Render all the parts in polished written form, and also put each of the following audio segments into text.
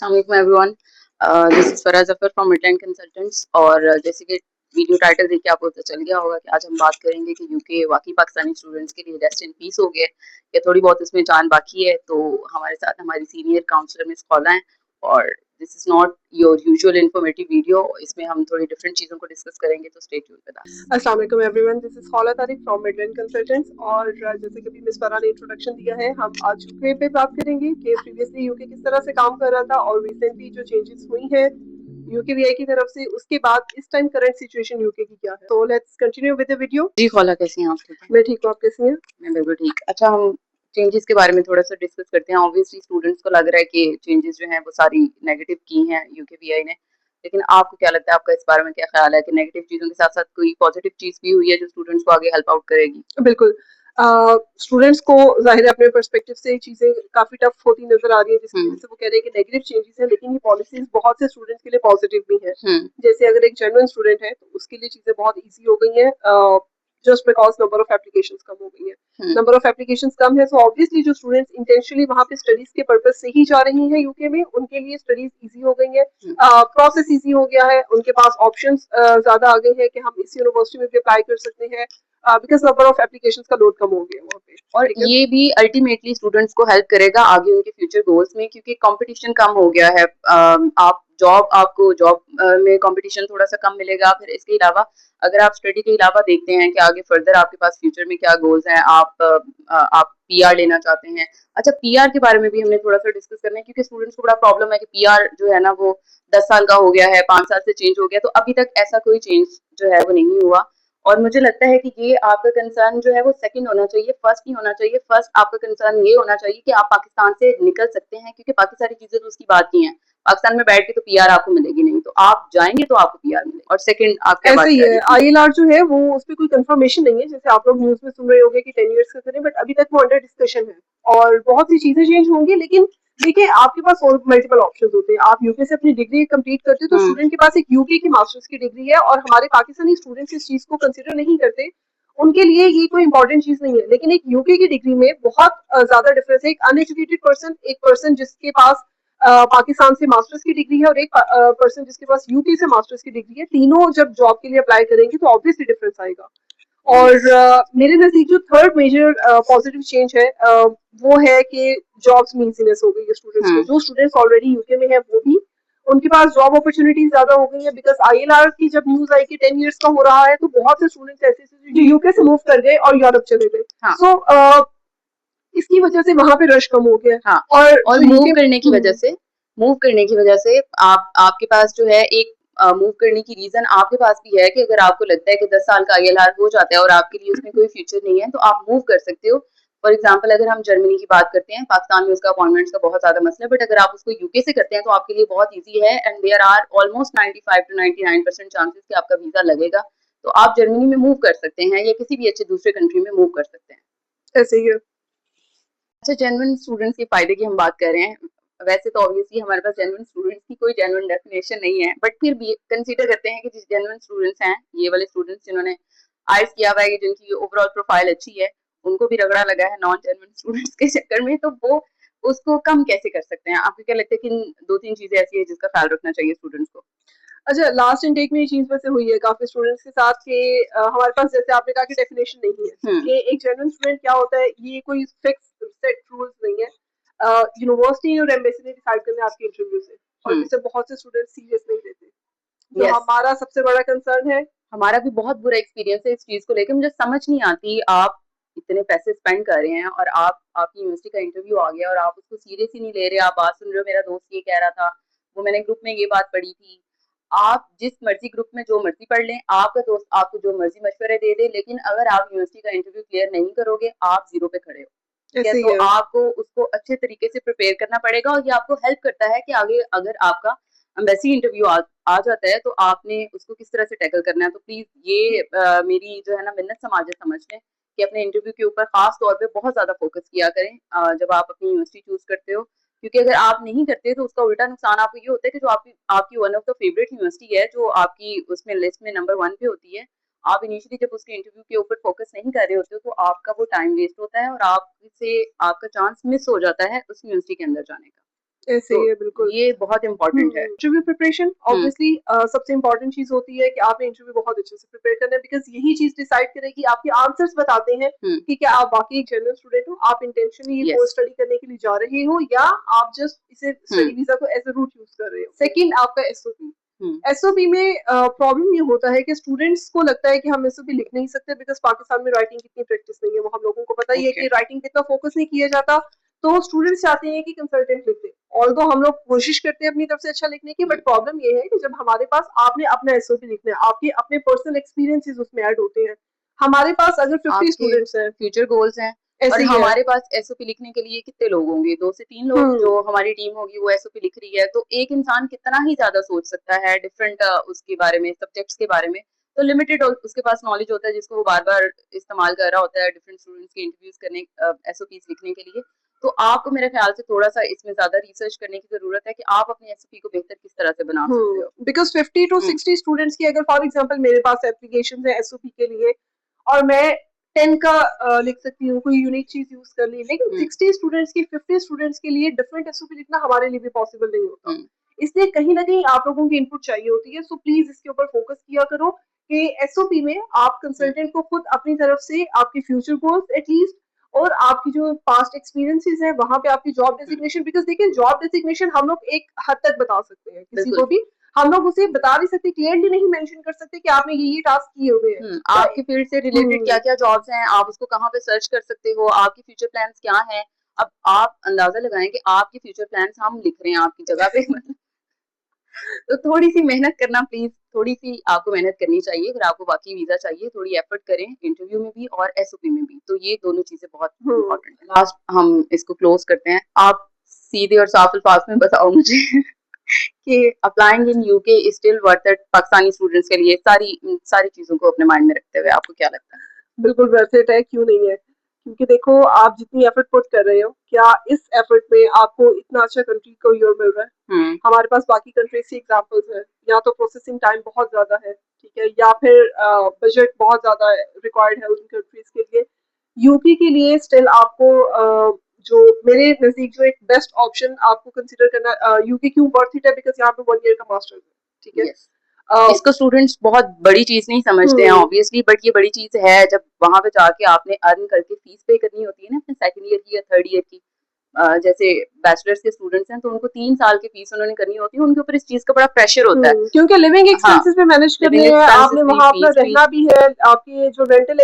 अस्सलाम everyone, this is Faraz Zafar from Midland consultants. और जैसे कि वीडियो टाइटल देख के आपको पता चल गया होगा कि आज हम बात करेंगे कि यूके वाकई पाकिस्तानी स्टूडेंट्स के लिए रेस्ट इन पीस हो गया या थोड़ी बहुत इसमें जान बाकी है। तो हमारे साथ हमारी सीनियर काउंसलर मिस खौला हैं और this is not your usual informative video. इसमें हम थोड़ी डिफरेंट चीज़ों को डिस्कस करेंगे, तो स्टे ट्यून्ड विद अस। अस्सलाम वालेकुम everyone, this is Khaula Tariq from Midland consultants. और जैसे कि अभी मिस फरा ने इंट्रोडक्शन दिया है, हम आज यूके पे बात करेंगे कि प्रीवियसली यूके किस तरह से काम कर रहा था और रिसेंटली जो चेंजेस हुई हैं यूकेवीआई की तरफ से, उसके बाद इस टाइम करंट सिचुएशन यूके की क्या है। तो let's continue with the video. जी खौला, कैसी हैं आप? ठीक है, मैं ठीक हूँ, आप कैसी हैं? मैं बिल्कुल ठीक। अच्छा, हम चेंजेस के बारे में थोड़ा सा डिस्कस करते हैं। ऑब्वियसली स्टूडेंट्स को लग रहा है कि चेंजेस जो हैं वो सारी नेगेटिव की हैं यूकेवीआई ने, लेकिन आपको क्या लगता है, आपका इस बारे में क्या ख्याल है कि नेगेटिव चीज़ों के साथ साथ कोई पॉजिटिव चीज़ भी हुई है जो स्टूडेंट्स को आगे हेल्प आउट करेगी? बिल्कुल। स्टूडेंट्स को ज़ाहिर है अपने पर्सपेक्टिव से चीज़ें काफ़ी टफ होती नज़र आ रही हैं, जिसकी वजह से वो कह रहे हैं कि नेगेटिव चेंजेस हैं, लेकिन ये पॉलिसीज़ बहुत से स्टूडेंट्स के लिए पॉजिटिव भी हैं। जैसे अगर एक जेन्युइन स्टूडेंट है तो उसके लिए चीज़ें बहुत ईज़ी हो गई हैं, just because number of applications कम हो गई हैं। नंबर ऑफ एप्लीकेशंस कम है, तो ऑब्वियसली जो स्टूडेंट्स इंटेंशनली वहाँ पे स्टडीज़ के पर्पज़ से ही जा रही हैं यूके में, उनके लिए स्टडीज़ ईज़ी हो गई हैं। प्रोसेस ईज़ी हो गया है, उनके पास ऑप्शंस ज़्यादा आ गए हैं कि हम इस यूनिवर्सिटी में भी अप्लाई कर सकते हैं, बिकॉज़ नंबर ऑफ एप्लीकेशंस का लोड कम हो गया वहाँ पे। और ये भी अल्टीमेटली स्टूडेंट्स को हेल्प करेगा आगे उनके फ्यूचर गोल्स में, क्योंकि कंपटीशन कम हो गया है। आपको जॉब में कंपटीशन थोड़ा सा कम मिलेगा। फिर इसके अलावा अगर आप स्टडी के अलावा देखते हैं कि आगे फर्दर आपके पास फ्यूचर में क्या गोल्स हैं, आप पीआर लेना चाहते हैं। अच्छा, पीआर के बारे में भी हमने थोड़ा सा डिस्कस करना है, क्योंकि स्टूडेंट्स को बड़ा प्रॉब्लम है कि पीआर जो है ना वो 10 साल का हो गया है, 5 साल से चेंज हो गया, तो अभी तक ऐसा कोई चेंज जो है वो नहीं हुआ। और मुझे लगता है कि ये आपका कंसर्न जो है वो सेकंड होना चाहिए, फर्स्ट नहीं होना चाहिए। फर्स्ट आपका कंसर्न ये होना चाहिए कि आप पाकिस्तान से निकल सकते हैं, क्योंकि बाकी सारी चीजें तो उसकी बात नहीं है। पाकिस्तान में बैठ के तो पीआर आपको मिलेगी नहीं, तो आप जाएंगे तो आपको पीआर मिलेगी। और सेकंड आप क्या ऐसे बात ही कर है, रही थी? आईएलआर जो है वो उस पे कोई कंफर्मेशन नहीं है, जैसे आप लोग न्यूज़ में सुन रहे होंगे कि 10 इयर्स का करें, बट अभी तक वो अंडर डिस्कशन है और बहुत सी चीजें चेंज होंगी। लेकिन देखिए, आपके पास और मल्टीपल ऑप्शंस होते हैं। आप यूके से अपनी डिग्री कंप्लीट करते हो तो स्टूडेंट के पास एक यूके की मास्टर्स की डिग्री है, और हमारे पाकिस्तानी स्टूडेंट्स इस चीज को कंसिडर नहीं करते। उनके लिए ये कोई इंपॉर्टेंट चीज नहीं है, लेकिन एक यूके की डिग्री में बहुत ज्यादा डिफरेंस है। एक अनएजुकेटेड पर्सन, एक पर्सन जिसके पास पाकिस्तान से मास्टर्स की डिग्री है, और एक पर्सन जिसके पास यूके से मास्टर्स की डिग्री है, तीनों जब जॉब के लिए अप्लाई करेंगे तो ऑब्वियसली डिफरेंस आएगा। और मेरे नजदीक जो थर्ड मेजर पॉजिटिव चेंज है, वो है कि जॉब्स में इजीनेस हो गई है स्टूडेंट्स को। जो स्टूडेंट्स ऑलरेडी यूके में है वो भी, उनके पास जॉब अपॉर्चुनिटीज ज्यादा हो गई है। बिकॉज आईएलआर की जब न्यूज आई कि 10 इयर्स का हो रहा है, तो बहुत से स्टूडेंट्स ऐसे थे जो यूके से मूव कर गए और यूरोप चले गए। सो इसकी वजह से वहां पे रश कम हो गया। हाँ, और जो मूव यूके करने की वजह से आपके पास जो है एक मूव करने की रीजन आपके पास भी है कि अगर आपको लगता है कि 10 साल का आईएलआर हो जाता है और आपके लिए उसमें कोई फ्यूचर नहीं है, तो आप मूव कर सकते हो। फॉर एग्जाम्पल, अगर हम जर्मनी की बात करते हैं, पाकिस्तान में उसका अपॉइंटमेंट्स का बहुत ज्यादा मसला है, बट अगर आप उसको यूके से करते हैं तो आपके लिए बहुत ईजी है। And there are almost 95 to 99% chances कि आपका वीजा लगेगा, तो आप जर्मनी में मूव कर सकते हैं या किसी भी अच्छे दूसरे कंट्री में मूव कर सकते हैं। ऐसे ही है। अच्छा, जेन्युइन स्टूडेंट्स के फायदे की हम बात कर रहे हैं। वैसे तो ऑब्वियसली हमारे पास जेन्युइन स्टूडेंट्स की कोई जेन्युइन डेफिनेशन नहीं है, बट फिर भी कंसीडर करते हैं कि जो जेन्युइन स्टूडेंट्स हैं, ये वाले स्टूडेंट्स जिन्होंने आइस किया हुआ है, जिनकी ओवरऑल प्रोफाइल अच्छी है, उनको भी रगड़ा लगा है नॉन जेन्युइन स्टूडेंट्स के चक्कर में, तो वो उसको कम कैसे कर सकते हैं? आपको क्या लगता है कि 2-3 चीजें ऐसी है जिसका ख्याल रखना चाहिए स्टूडेंट्स को? अच्छा, लास्ट इनटेक में ये चीज वैसे हुई है काफी स्टूडेंट्स के साथ कि हमारे पास, जैसे आपने कहा कि डेफिनेशन नहीं है कि एक जेन्युइन स्टूडेंट क्या होता है, ये कोई फिक्स सेट रूल्स नहीं है। यूनिवर्सिटी और एम्बेसी ने डिसाइड करना है आपके इंटरव्यू से, और जिसे बहुत से स्टूडेंट सीरियस नहीं लेते। जो यस, हमारा सबसे बड़ा कंसर्न है। हमारा भी बहुत बुरा एक्सपीरियंस है इस चीज को लेकर। मुझे समझ नहीं आती, आप इतने पैसे स्पेंड कर रहे हैं और आप आपकी यूनिवर्सिटी का इंटरव्यू आ गया और आप उसको सीरियस ही नहीं ले रहे। आप बात सुन रहे हो, मेरा दोस्त ये कह रहा था, वो मैंने ग्रुप में ये बात पढ़ी थी। आप जिस मर्जी ग्रुप में जो मर्जी पढ़ लें, आपका दोस्त आपको जो मर्जी मशवरे दे दे, लेकिन अगर आप यूनिवर्सिटी का इंटरव्यू क्लियर नहीं करोगे, आप जीरो पे खड़े हो। ठीक है, ऐसे ही तो है। आपको उसको अच्छे तरीके से प्रिपेयर करना पड़ेगा, और ये आपको हेल्प करता है कि आगे अगर आपका एम्बेसी इंटरव्यू आ जाता है तो आपने उसको किस तरह से टैकल करना है। तो प्लीज ये मेरी जो है ना मिन्नत समझ लें कि अपने इंटरव्यू के ऊपर खास तौर पे बहुत ज्यादा फोकस किया करें जब आप अपनी यूनिवर्सिटी चूज करते हो, क्योंकि अगर आप नहीं करते तो उसका उल्टा नुकसान आपको ये होता है कि जो आपकी one of the favourite university है, जो आपकी उसमें लिस्ट में नंबर 1 पे होती है, आप इनिशियली जब उसके इंटरव्यू के ऊपर फोकस नहीं कर रहे होते हो, तो आपका वो टाइम वेस्ट होता है और आपसे आपका चांस मिस हो जाता है उस यूनिवर्सिटी के अंदर जाने का। ऐसे तो ही है बिल्कुल। ये बहुत इम्पोर्टेंट है। इंटरव्यू प्रिपरेशन हुँ, ऑब्वियसली सबसे इंपॉर्टेंट चीज होती है कि आपने इंटरव्यू बहुत अच्छे से प्रिपेयर करना है, बिकॉज यही चीज डिसाइड करेगी, आपके आंसर्स बताते हैं हुँ, कि क्या आप वाकई एक जनरल स्टूडेंट हो, आप इंटेंशनली ये कोर्स येस, स्टडी करने के लिए जा रहे हो, या आप जस्ट इसे हुँ, स्टडी वीजा को एज अ रूट यूज कर रहे हो। सेकंड, आपका एसओपी। हुँ, एसओपी में प्रॉब्लम ये होता है कि स्टूडेंट्स को लगता है कि हम एसओपी लिख नहीं सकते, बिकॉज पाकिस्तान में राइटिंग की इतनी प्रैक्टिस नहीं है, वो हम लोगों को पता ही है ओके, कि राइटिंग पे इतना फोकस नहीं किया जाता। तो स्टूडेंट्स चाहते हैं कि कंसल्टेंट लिख दे, ऑल्दो हम लोग कोशिश करते हैं अपनी तरफ से अच्छा लिखने की, हुँ, बट प्रॉब्लम ये है कि जब हमारे पास आपने अपना एसओपी लिखना है, आपके अपने पर्सनल एक्सपीरियंसेस उसमें ऐड होते हैं। हमारे पास अगर 50 आपके स्टूडेंट्स हैं, फ्यूचर गोल्स हैं और ऐसे ही है। हमारे पास एसओपी लिखने के लिए कितने लोग होंगे? 2 से 3 लोग, हम्म जो हमारी टीम होगी वो एसओपी लिख रही है, तो एक इंसान कितना ही ज़्यादा सोच सकता है डिफरेंट उसके बारे में, सब्जेक्ट्स के बारे में। तो लिमिटेड उसके पास नॉलेज होता है जिसको वो बार-बार इस्तेमाल कर रहा होता है डिफरेंट स्टूडेंट्स के इंटरव्यूज़ करने एसओपीज़ लिखने के लिए। तो आपको मेरे ख्याल से थोड़ा-सा इसमें ज़्यादा रिसर्च करने की ज़रूरत है कि आप अपनी एसओपी को बेहतर किस तरह से बना सकते हो। बिकॉज 50 टू हुँ, 60 स्टूडेंट्स की अगर फॉर एग्जांपल मेरे पास एप्लीकेशन है एसओपी के लिए, और मैं 10 का लिख सकती हूँ, कोई यूनिक चीज यूज कर ली, लेकिन हुँ, 60 स्टूडेंट्स की 50 स्टूडेंट्स के लिए डिफरेंट एसओपी लिखना हमारे लिए भी पॉसिबल नहीं होता। हुँ, इसलिए कहीं ना कहीं आप लोगों की इनपुट चाहिए होती है, सो प्लीज इसके ऊपर फोकस किया करो कि एसओपी में आप हुँ, कंसल्टेंट को खुद अपनी तरफ से आपके फ्यूचर गोल्स एटलीस्ट, और आपकी जो पास्ट एक्सपीरियंसेस है वहां पे आपकी जॉब हुँ, डेजिग्नेशन, बिकॉज देखिए जॉब डेजिग्नेशन हम लोग एक हद तक बता सकते हैं किसी बिल्कुल। को भी, हम लोग उसे बता नहीं सकते, क्लियरली नहीं मेंशन कर सकते कि आपने ये टास्क किए हुए हैं या आपकी फील्ड से रिलेटेड हम्म क्या-क्या जॉब्स हैं, आप उसको कहाँ पे सर्च कर सकते हो, आपकी फ्यूचर प्लान्स क्या हैं? अब आप अंदाज़ा लगाएँ कि आपके फ्यूचर प्लान्स हम लिख रहे हैं आपकी जगह पे तो थोड़ी-सी मेहनत करना प्लीज़, थोड़ी-सी आपको मेहनत करनी चाहिए अगर आपको वाक़ई वीज़ा चाहिए, थोड़ी एफर्ट करें इंटरव्यू में भी और एसओपी में भी, तो ये दोनों चीज़ें बहुत हम्म इम्पोर्टेंट है। लास्ट हम इसको क्लोज़ करते हैं। आप सीधे और साफ अल्फाज़ में बताओ मुझे कि applying in UK is still worth it Pakistani students के लिए, सारी चीज़ों को अपने माइंड में रखते हुए आपको क्या लगता है? बिल्कुल वर्थ इट है, क्यों नहीं है, क्योंकि देखो आप जितनी एफर्ट पुट कर रहे हो, क्या इस एफर्ट में आपको इतना अच्छा कंट्री को ईयर मिल रहा है? हुँ, हमारे पास बाकी कंट्रीज की एग्जांपल्स है, या तो प्रोसेसिंग टाइम बहुत ज्यादा है, ठीक है, या फिर बजट बहुत ज्यादा रिक्वायर्ड है उन कंट्रीज के लिए। यूपी के लिए स्टिल आपको जो मेरे नजदीक जो एक बेस्ट ऑप्शन आपको कंसिडर करना, यूके क्यों वर्थ इट है, बिकॉज यहाँ पे 1 ईयर का मास्टर्स है, ठीक है। येस। इसको स्टूडेंट्स बहुत बड़ी चीज़ नहीं समझते हैं हम्म ऑब्वियसली, बट ये बड़ी चीज़ है जब वहाँ पे जाके आपने अर्न करके फीस पे करनी होती है ना अपने सेकंड ईयर की या थर्ड ईयर की। जैसे बैचलर्स के स्टूडेंट्स हैं तो उनको 3 साल की फीस उन्होंने करनी होती है, उनके ऊपर इस चीज़ का बड़ा प्रेशर होता है। क्योंकि लिविंग हाँ, एक्सपेंसेस भी मैनेज करने लिविंग हैं, एक्सपेंसेस आपने भी, वहां अपना फीस भी, रहना भी है, आपकी जो रेंटल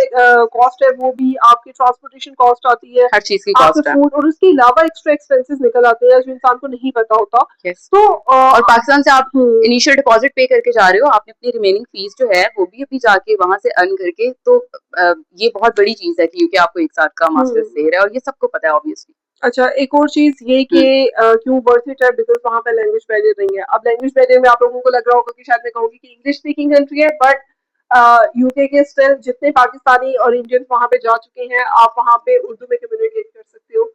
कॉस्ट है वो भी, आपकी ट्रांसपोर्टेशन कॉस्ट आती है, हर चीज़ की आपके कॉस्ट है। फूड, और उसके अलावा एक्स्ट्रा एक्सपेंसेस निकल आते हैं जो इंसान को नहीं पता होता। यस। तो और पाकिस्तान से आप हम्म इनिशियल डिपॉजिट पे करके जा रहे हो, आपने अपनी रिमेनिंग फीस जो है वो भी अभी जाके वहाँ से अर्न करके, तो ये बहुत बड़ी चीज़ है कि यूके आपको 1 साल का मास्टर्स हम्म दे रहा है और ये सबको पता है ऑब्वियसली। अच्छा, एक और चीज ये कि हुँ, क्यों वर्थ इट है, बिकॉज वहां पे लैंग्वेज बैरियर नहीं है। अब लैंग्वेज बैरियर में आप लोगों को लग रहा होगा कि शायद मैं कहूंगी कि इंग्लिश स्पीकिंग कंट्री है, बट यूके के स्टिल जितने पाकिस्तानी और इंडियंस वहां पे जा चुके हैं, आप वहां पे उर्दू में कम्युनिकेट कर सकते हो।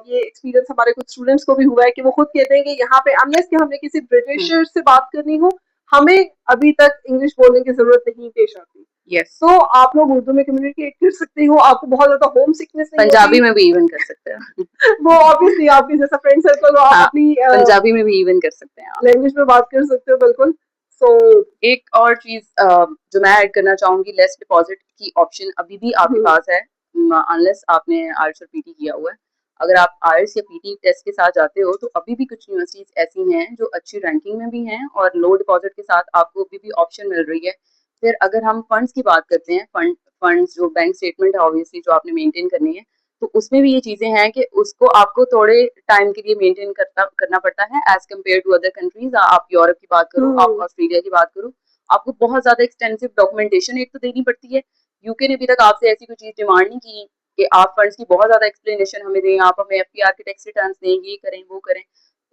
ये एक्सपीरियंस हमारे कुछ स्टूडेंट्स को भी हुआ है कि वो खुद कहते हैं कि यहाँ पे अनलेस कि हमने किसी हुँ, ब्रिटिशर से बात करनी हो, हमें अभी तक इंग्लिश बोलने की जरूरत नहीं पेश आती। यस। तो आप लोग उर्दू में कम्युनिकेट कर सकते हो, आपको बहुत ज्यादा होम सिकनेस नहीं पंजाबी होती। में भी इवन कर सकते हैं। वो ऑब्वियसली आपके जैसा फ्रेंड सर्कल हो, आप हाँ, अपनी पंजाबी में भी इवन कर सकते हैं आप। लैंग्वेज में बात कर सकते हो, बिल्कुल। सो एक और चीज़ जो मैं ऐड करना चाहूँगी, लेस डिपॉज़िट की ऑप्शन अभी भी आपके हम्म पास है, अनलेस आपने आईएलटीएस और पीटी किया हुआ है। अगर आप आईएलटीएस या पीटी टेस्ट के साथ जाते हो तो अभी भी कुछ यूनिवर्सिटीज़ ऐसी हैं जो अच्छी रैंकिंग में भी हैं और लो डिपॉज़िट के साथ आपको अभी भी ऑप्शन मिल रही है। फिर अगर हम फंड्स की बात करते हैं, फंड्स जो बैंक स्टेटमेंट है ऑब्वियसली जो आपने मेंटेन करनी है, तो उसमें भी ये चीज़ें हैं कि उसको आपको थोड़े टाइम के लिए मेंटेन करना पड़ता है as compare to other countries. आप यूरोप की बात करो, आप हम्म ऑस्ट्रेलिया की बात करो, आपको बहुत ज़्यादा एक्सटेंसिव डॉक्यूमेंटेशन एक तो देनी पड़ती है। यूके ने अभी तक आपसे ऐसी कोई चीज़ डिमांड नहीं की कि आप फंड्स की बहुत ज़्यादा एक्सप्लेनेशन हमें दें, आप हमें एफपीआर के टैक्स रिटर्न्स दें, ये करें, वो करें।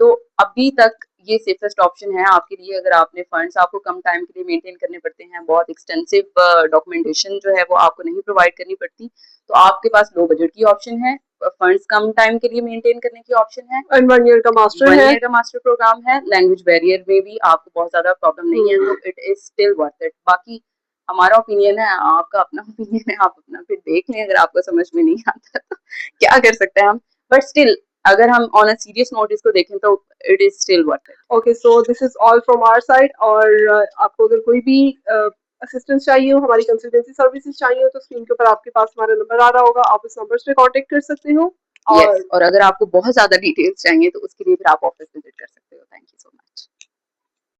तो अभी तक ये सेफेस्ट ऑप्शन है आपके लिए अगर आपने फंड्स आपको कम टाइम के लिए मेंटेन करने पड़ते हैं, बहुत एक्सटेंसिव डॉक्यूमेंटेशन जो है वो आपको नहीं प्रोवाइड करनी पड़ती, तो आपके पास लो बजट की ऑप्शन है, फंड्स कम टाइम के लिए मेंटेन करने की ऑप्शन है, एंड 1 ईयर का मास्टर 1 है। ईयर का मास्टर प्रोग्राम है, लैंग्वेज बैरियर में भी आपको बहुत ज़्यादा प्रॉब्लम नहीं है, हम्म तो it is still worth it. बाकी हमारा ओपिनियन है, आपका अपना ओपिनियन है, आप अपना फिर देख लें, अगर आपको समझ में नहीं आता तो क्या कर सकते हैं हम। बट स्टिल अगर हम ऑन अ सीरियस नोट इसको देखें तो it is still worth it. Okay, so this is all from our side. और आपको अगर कोई भी असिस्टेंस चाहिए हो, हमारी कंसल्टेंसी सर्विसेज चाहिए हो, तो स्क्रीन के ऊपर आपके पास हमारा नंबर आ रहा होगा, आप उस नंबर पे कांटेक्ट कर सकते हो। यस, और और अगर आपको बहुत ज़्यादा डिटेल्स चाहिए तो उसके लिए फिर आप ऑफिस विजिट कर सकते हो। Thank you so much.